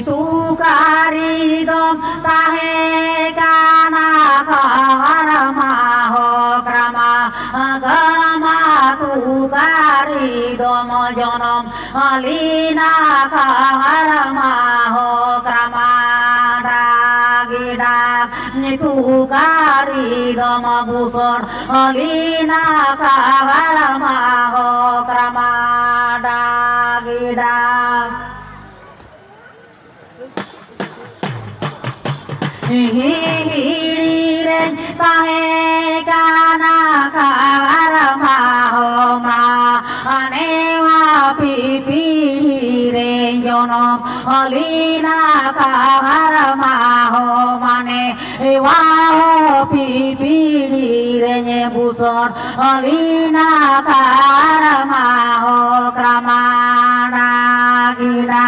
tukari dom tahe kana karama ho krama karama tukari dom jonom alina karama ho krama dagida tukari dom busor alina karama ho krama dagida hihiren tahe kana karama ho ma anewa pipire jonom alina karama ho mane ewa ho pipire nye busor alina karama ho kramana gida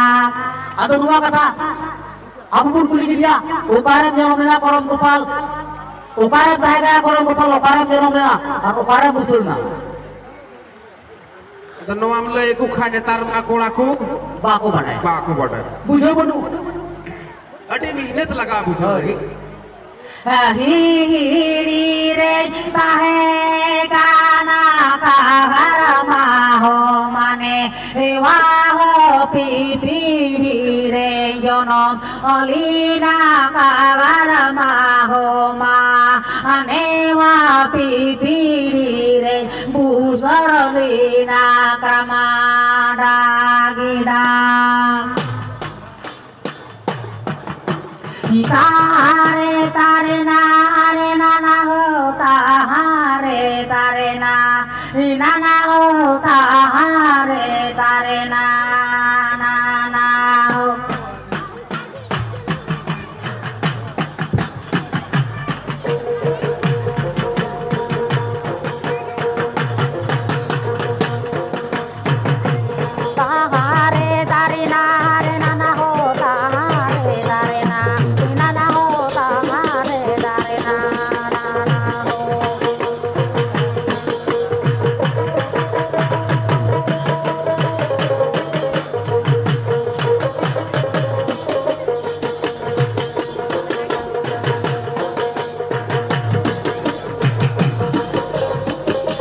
atau dua kata ampun kuli dia ukarem jangan lena korom kepal ukarem gaya korom kepal ukarem jangan lena আর ukarem muncul na dan amle ku khane tar aku baku badai bujo bonu ade mihnet laga bujo hiri re tahe kana karama ho mane ewa ho pipiri re jonom alina karama ho ma anewa pipiri re busarlina krama dagida तारे तारे ना रे ना ना हो तारे तारे ना